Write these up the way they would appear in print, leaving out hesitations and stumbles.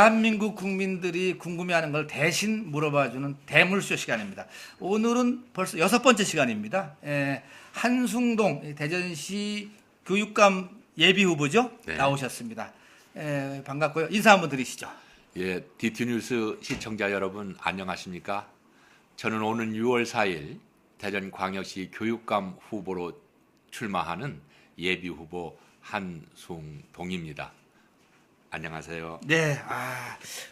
대한민국 국민들이 궁금해하는 걸 대신 물어봐주는 대물쇼 시간입니다. 오늘은 벌써 6번째 시간입니다. 한숭동 대전시 교육감 예비후보죠? 네. 나오셨습니다. 반갑고요. 인사 한번 드리시죠. 예, DT뉴스 시청자 여러분 안녕하십니까? 저는 오는 6월 4일 대전광역시 교육감 후보로 출마하는 예비후보 한숭동입니다. 안녕하세요. 네,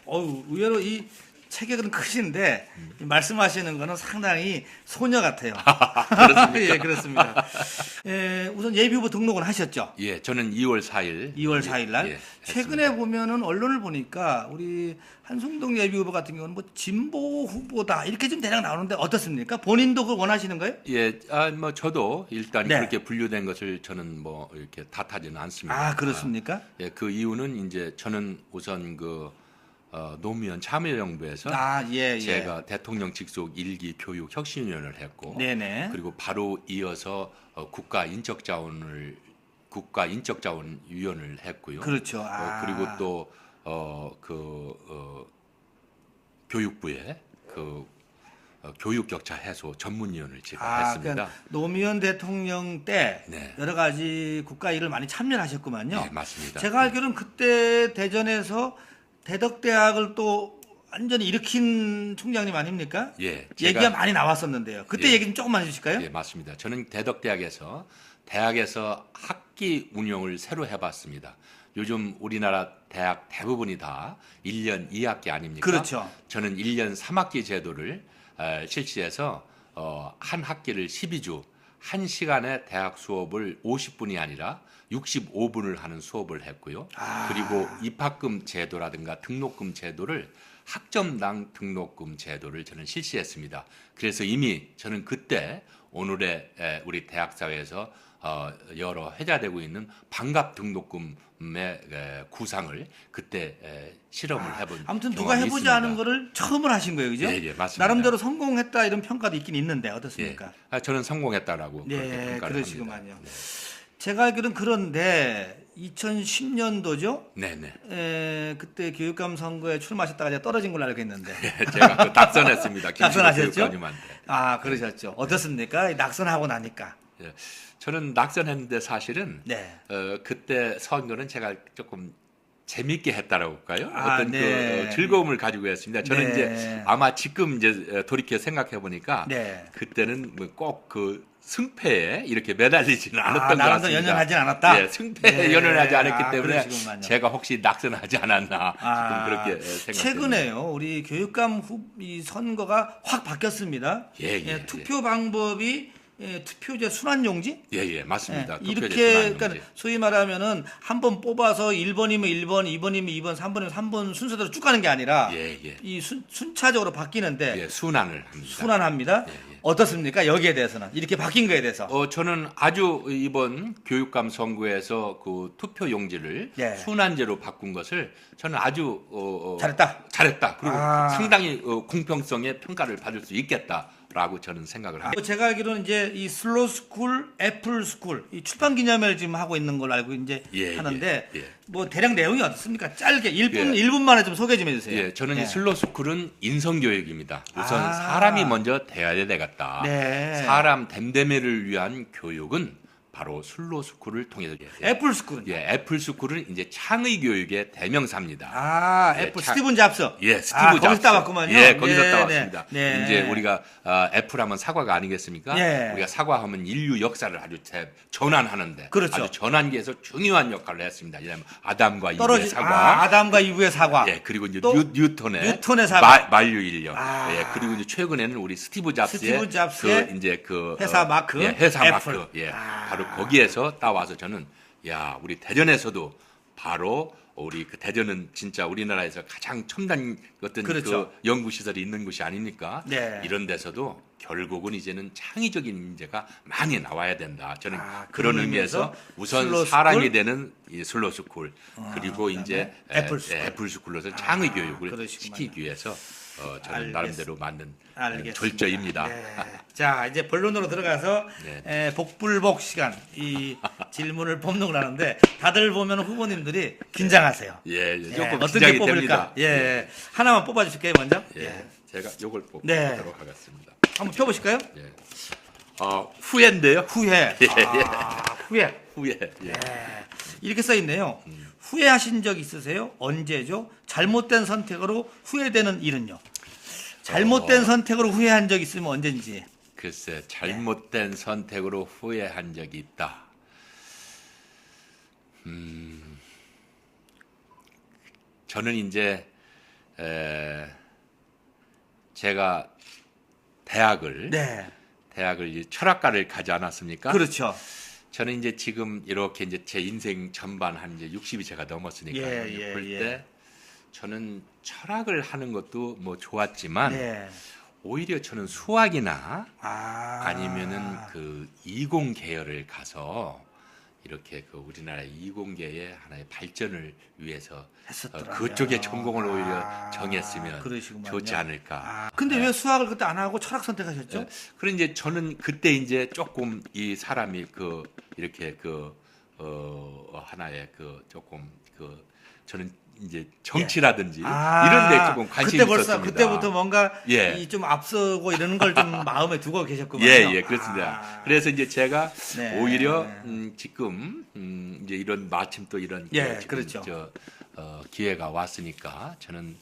의외로 이 체격은 크신데 말씀하시는 거는 상당히 소녀 같아요. 그렇습니까? 예, 그렇습니다. 우선 예비후보 등록은 하셨죠? 예, 저는 2월 4일. 2월 4일 날. 예, 최근에 했습니다. 보면은 언론을 보니까 우리 한숭동 예비후보 같은 경우는 뭐 진보 후보다 이렇게 좀 대략 나오는데 어떻습니까? 본인도 그걸 원하시는 거예요? 예, 뭐 저도 일단 네. 그렇게 분류된 것을 저는 뭐 이렇게 탓하지는 않습니다. 아, 그렇습니까? 예, 그 이유는 이제 저는 우선 노무현 참여정부에서 예. 제가 대통령 직속 1기 교육 혁신위원을 했고, 네네. 그리고 바로 이어서 국가인적자원위원을 했고요. 그렇죠. 그리고 또 교육부에 교육격차 해소 전문위원을 제가 했습니다. 그러니까 노무현 대통령 때 네. 여러 가지 국가 일을 많이 참여하셨구만요. 네, 맞습니다. 제가 알기로는 그때 대전에서 대덕대학을 또 완전히 일으킨 총장님 아닙니까? 예, 얘기가 많이 나왔었는데요. 그때 예. 얘기 좀 조금만 해주실까요? 예, 맞습니다. 저는 대덕대학에서 학기 운영을 새로 해봤습니다. 요즘 우리나라 대학 대부분이 다 1년 2학기 아닙니까? 그렇죠. 저는 1년 3학기 제도를 실시해서 한 학기를 12주, 한 시간에 대학 수업을 50분이 아니라 65분을 하는 수업을 했고요. 그리고 입학금 제도라든가 등록금 제도를 학점당 등록금 제도를 저는 실시했습니다. 그래서 이미 저는 그때 오늘의 우리 대학 사회에서 여러 회자되고 있는 반값 등록금의 구상을 그때 실험을 해본 아무튼 누가 경험이 해보지 있습니다. 않은 거를 처음으로 하신 거예요, 그죠? 예, 맞습니다. 나름대로 성공했다 이런 평가도 있긴 있는데 예, 어떻습니까? 저는 성공했다라고 그렇게 네, 평가를 그러시구만요. 합니다. 제가 알기로는 그런데 2010년도죠? 네네. 그때 교육감 선거에 출마하셨다가 이제 떨어진 걸로 알고 있는데. 제가 낙선했습니다. 낙선하셨죠? 교육감님한테. 그러셨죠. 어떻습니까? 낙선하고 나니까. 예, 저는 낙선했는데 사실은 네. 그때 선거는 제가 조금 재밌게 했다라고 할까요? 네. 그 즐거움을 가지고 했습니다. 저는 네. 이제 아마 지금 이제 돌이켜 생각해 보니까 네. 그때는 꼭 그 승패에 이렇게 매달리지는 않았던 것 나름대로 같습니다. 연연하진 않았다? 예, 승패에 네. 연연하지 않았기 때문에 그러시구만요. 제가 혹시 낙선하지 않았나 지금 그렇게 생각합니다. 최근에요, 우리 교육감 이 선거가 확 바뀌었습니다. 예. 투표 방법이 투표제 순환용지? 예, 맞습니다. 투표제 이렇게 순환용지. 그러니까 소위 말하면은 한 번 뽑아서 1번이면 1번, 2번이면 2번, 3번이면 3번 순서대로 쭉 가는 게 아니라 이 순차적으로 바뀌는데 예, 순환을 합니다. 순환합니다. 어떻습니까? 여기에 대해서는 이렇게 바뀐 거에 대해서. 저는 아주 이번 교육감 선거에서 그 투표 용지를 예. 순환제로 바꾼 것을 저는 아주 잘했다. 그리고 상당히 공평성의 평가를 받을 수 있겠다라고 저는 생각을 합니다. 제가 알기로는 이제 이 슬로스쿨, 애플스쿨 이 출판 기념회를 지금 하고 있는 걸로 알고 이제 하는데 뭐 대략 내용이 어떻습니까? 짧게 1분 만에 좀 소개 좀 해주세요. 예, 저는 이 슬로스쿨은 인성교육입니다. 우선 사람이 먼저 돼야 되겠다. 네. 사람 댐댐이를 위한 교육은 바로 슬로스쿨을 통해서 애플스쿨은? 애플스쿨은 이제 창의 교육의 대명사입니다. 애플 스티븐 잡스. 예, 스티브 잡스. 거기서 따왔구만요. 예, 거기서 따왔습니다. 네. 이제 우리가 애플하면 사과가 아니겠습니까? 예. 우리가 사과하면 인류 역사를 아주 전환하는데 그렇죠. 아주 전환기에서 중요한 역할을 했습니다. 왜냐하면 아담과 이브의 사과. 아담과 이브의 사과. 예, 그리고 이제 또 뉴턴의 사과. 만류 인력. 예, 그리고 이제 최근에는 우리 스티브 잡스의 회사 마크. 회사 애플. 마크. 예, 바로 거기에서 따와서 저는 우리 대전에서도 바로 우리 그 대전은 진짜 우리나라에서 가장 첨단 어떤 그렇죠. 그 연구 시설이 있는 곳이 아닙니까? 네. 이런 데서도 결국은 이제는 창의적인 인재가 많이 나와야 된다. 저는 그런 그런 의미에서 우선 슬로스쿨? 사람이 되는 이 슬로스쿨 그리고 그다음에 이제 애플스쿨. 애플스쿨로서 창의 교육을 그러시구만요. 시키기 위해서 저는 나름대로 만든 알겠습니다. 졸저입니다. 네. 자, 이제 본론으로 들어가서 네. 복불복 시간 이 질문을 뽑는 걸 하는데 다들 보면 후보님들이 긴장하세요. 예, 조금 어떤 긴장이 게 뽑을까? 됩니다. 예. 하나만 뽑아주실게요, 먼저. 예, 제가 요걸 네. 뽑도록 하겠습니다. 한번 펴보실까요? 예. 후회인데요. 후회. 후회. 후회. 예. 이렇게 써 있네요. 후회하신 적 있으세요? 언제죠? 잘못된 선택으로 후회되는 일은요? 잘못된 선택으로 후회한 적 있으면 언제인지. 글쎄, 잘못된 선택으로 후회한 적이 있다. 저는 이제 제가 대학을 이제 철학과를 가지 않았습니까? 그렇죠. 저는 이제 지금 이렇게 이제 제 인생 전반 한 이제 60이 제가 넘었으니까 볼 때 저는 철학을 하는 것도 뭐 좋았지만 오히려 저는 수학이나 아니면은 그 이공 계열을 가서 이렇게 그 우리나라 이공계의 하나의 발전을 위해서 그쪽에 전공을 오히려 정했으면 그러시구만요. 좋지 않을까. 근데 왜 수학을 그때 안 하고 철학 선택하셨죠? 그런 이제 저는 그때 이제 조금 이 사람이 그 이렇게 그 하나의 그 조금 그 저는 이제 정치라든지 이런 데 조금 관심이 있었습니다. 그때부터 뭔가 이 좀 앞서고 이러는 걸 좀 마음에 두고 계셨군요. 예, 그렇습니다. 그래서 이제 제가 오히려 지금 이제 이런 마침 또 이런 그렇죠. 기회가 왔으니까 저는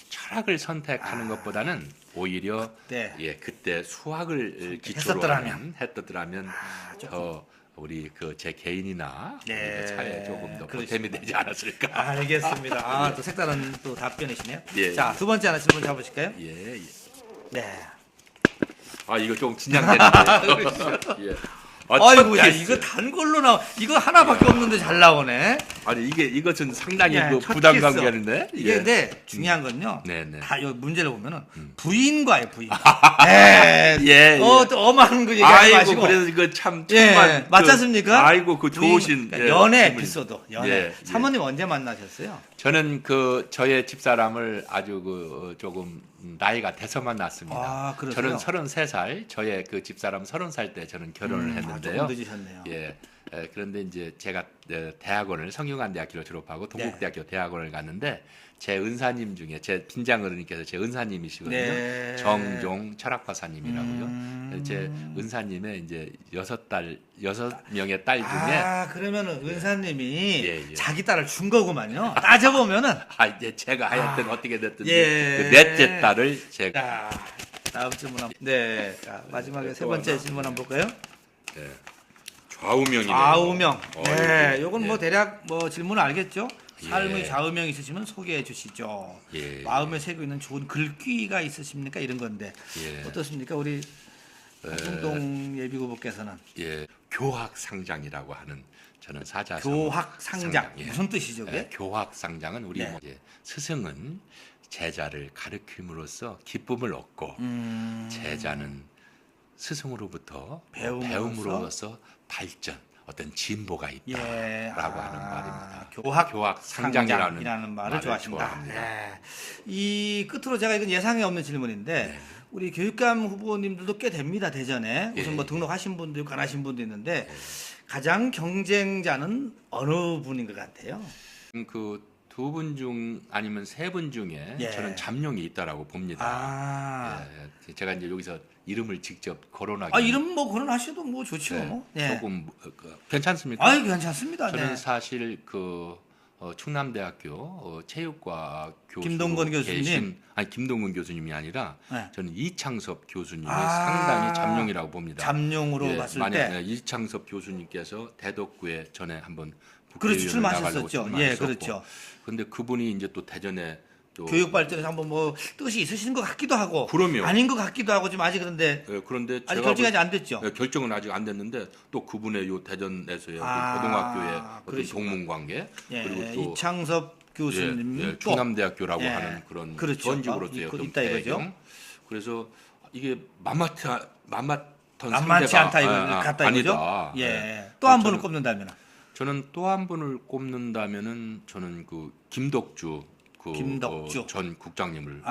철학을 선택하는 것보다는 오히려 그때 수학을 기초로 했었더라면 우리 그 제 개인이나 우리 그 사회에 조금 더 보탬이 되지 않았을까. 알겠습니다. 또 색다른 또 답변이시네요. 예. 자, 두 번째 하나 질문 잡으실까요? 예. 네. 이거 좀 긴장되는데. 예. 아이고, 야, 이거 단 걸로 이거 하나밖에 없는데 잘 나오네. 아니 이것은 상당히 그 부담 관계인데. 이게 근데 중요한 건요. 네네. 다 요 문제를 보면은 부인과의 부인. 또 엄한 거 얘기하지 마시고. 그래서 이거 참 맞지 않습니까? 아이고 그 좋으신 연애 에피소드. 사모님 언제 만나셨어요? 저는 저의 집사람을 아주 조금 나이가 돼서 만났습니다. 저는 33살, 저의 그 집사람 30살 때 저는 결혼을 했는데요. 조금 늦으셨네요. 그런데 이제 제가 대학원을 성균관대학교를 졸업하고 동국대학교 대학원을 갔는데 제 은사님 중에 제 빈장 어른님께서 제 은사님이시거든요. 정종 철학과사님이라고요. 제 은사님의 이제 6명의 딸 중에 그러면은 은사님이 자기 딸을 준 거구만요. 따져보면은 이제 제가 하여튼 어떻게 됐든 그 넷째 딸을 제가 다음 질문 자, 마지막에 세 번째 질문 한번 볼까요? 좌우명이네요. 좌우명. 요건 뭐 대략 뭐 질문을 알겠죠? 삶의 좌우명 있으시면 소개해 주시죠. 마음에 새고 있는 좋은 글귀가 있으십니까? 이런 건데 어떻습니까? 우리 홍동 예비후보께서는 교학상장이라고 하는 저는 사자. 교학상장 무슨 뜻이죠? 교학상장은 우리 이제 스승은 제자를 가르침으로써 기쁨을 얻고 제자는 스승으로부터 배움으로써 발전, 어떤 진보가 있다라고 하는 말입니다. 교학상장이라는 말을 좋아하십니다. 이 끝으로 제가 이건 예상에 없는 질문인데 우리 교육감 후보님들도 꽤 됩니다. 대전에 우선 뭐 등록하신 분도 있고 안 하신 분도 있는데 가장 경쟁자는 어느 분인 것 같아요? 그 두 분 중 아니면 세 분 중에 저는 잠룡이 있다라고 봅니다. 제가 이제 여기서 이름을 직접 거론하기. 이름 뭐 거론하셔도 뭐 좋죠. 조금 괜찮습니까? 괜찮습니다. 저는 사실 그 충남대학교 체육과 교수 김동건 교수님. 김동건 교수님이 아니라 저는 이창섭 교수님이 상당히 잠룡이라고 봅니다. 잠룡으로 봤을 때 이창섭 교수님께서 대덕구에 전에 한번 출마하셨었죠. 그렇죠. 근데 그분이 이제 또 대전에 또 교육 발전에서 한번 뭐 뜻이 있으신 것 같기도 하고 그럼요. 아닌 것 같기도 하고 지금 아직 그런데 아직 결정이 안 됐죠. 결정은 아직 안 됐는데 또 그분의 요 대전에서의 고등학교의 어떤 동문 관계 그리고 또 이창섭 교수님 충남대학교라고 하는 그런 전직으로서의 어떤 배경. 그래서 이게 만만치 않다 이거 같다 이거죠. 또 한 분을 꼽는다면 저는 또 한 분을 꼽는다면은 저는 그 김덕주 김덕주 전 국장님을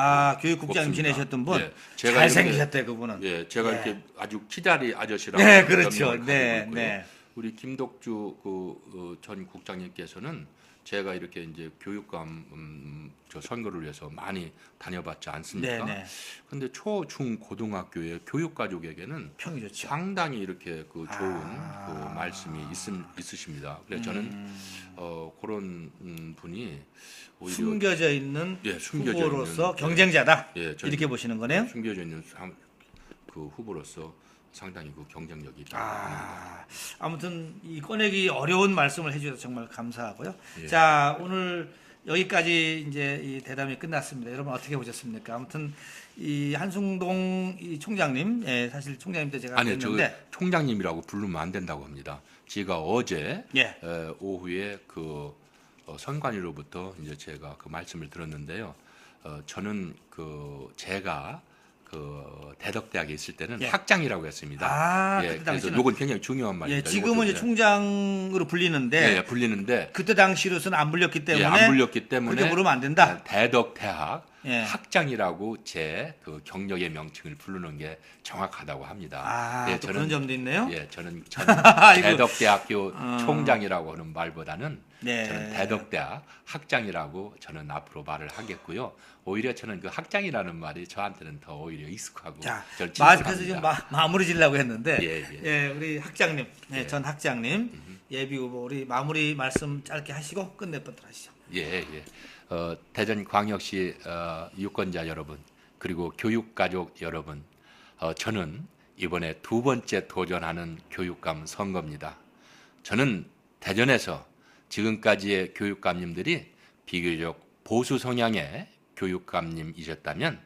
교육국장님 뽑습니다. 지내셨던 분. 예, 제가 잘생기셨대 그분은. 예, 제가 예. 이렇게 아주 기다리 아저씨라고 네, 그렇죠. 별명을 네, 가지고 있고요. 네. 우리 김덕주 전 국장님께서는 제가 이렇게 이제 교육감 저 선거를 위해서 많이 다녀봤지 않습니까? 네, 네. 근데 초, 중, 고등학교의 교육 가족에게는 평이 좋죠. 상당히 이렇게 그 좋은 그 말씀이 있으십니다. 그래서 저는 그런 분이 오히려 숨겨져 있는 숨겨져 후보로서 있는, 경쟁자다. 예, 저는 이렇게 보시는 거네요. 숨겨져 있는 그 후보로서 상당히 그 경쟁력이 있다고 합니다. 아무튼 이 꺼내기 어려운 말씀을 해주셔서 정말 감사하고요. 예. 자, 오늘 여기까지 이제 이 대담이 끝났습니다. 여러분 어떻게 보셨습니까? 아무튼 이 한승동 이 총장님, 예, 사실 총장님 때 제가 아니, 저 했는데 총장님이라고 부르면 안 된다고 합니다. 제가 어제 예. 오후에 그 선관위로부터 이제 제가 그 말씀을 들었는데요. 저는 제가 대덕대학에 있을 때는 예. 학장이라고 했습니다. 그때 그래서 당시는- 이건 굉장히 중요한 예, 말입니다. 지금은 이제 이것도 총장으로 불리는데 불리는데 그때 당시로서는 안 불렸기 때문에 안 불렸기 때문에 그렇게 부르면 안 된다. 대덕대학 예. 학장이라고 제 그 경력의 명칭을 부르는 게 정확하다고 합니다. 또 그런 점도 있네요. 예, 저는 아이고. 대덕대학교 총장이라고 하는 말보다는 네. 저는 대덕대학 학장이라고 저는 앞으로 말을 하겠고요. 오히려 저는 그 학장이라는 말이 저한테는 더 오히려 익숙하고 자, 저는 그래서 친숙합니다. 지금 마무리 지려고 했는데, 예. 우리 학장님, 전 학장님 예비 후보 우리 마무리 말씀 짧게 하시고 끝내보도록 하시죠. 예. 대전광역시 유권자 여러분 그리고 교육가족 여러분, 저는 이번에 두 번째 도전하는 교육감 선거입니다. 저는 대전에서 지금까지의 교육감님들이 비교적 보수 성향의 교육감님이셨다면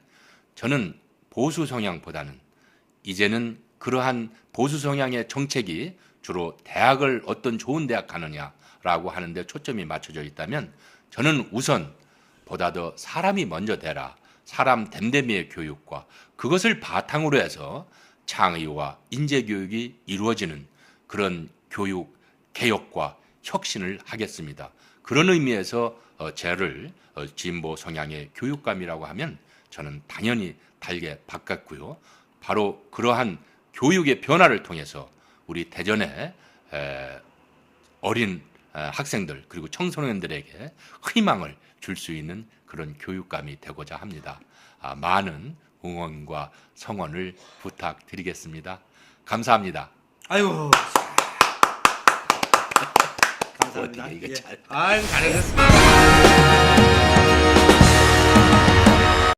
저는 보수 성향보다는 이제는 그러한 보수 성향의 정책이 주로 대학을 어떤 좋은 대학 가느냐라고 하는데 초점이 맞춰져 있다면 저는 우선 보다 더 사람이 먼저 되라, 사람 됨됨이의 교육과 그것을 바탕으로 해서 창의와 인재교육이 이루어지는 그런 교육 개혁과 혁신을 하겠습니다. 그런 의미에서 저를 진보 성향의 교육감이라고 하면 저는 당연히 달게 바꿨고요. 바로 그러한 교육의 변화를 통해서 우리 대전의 어린 학생들 그리고 청소년들에게 희망을 줄 수 있는 그런 교육감이 되고자 합니다. 많은 응원과 성원을 부탁드리겠습니다. 감사합니다. 아이고. 감사합니다. 어떻게 이거 잘- 잘하셨습니다.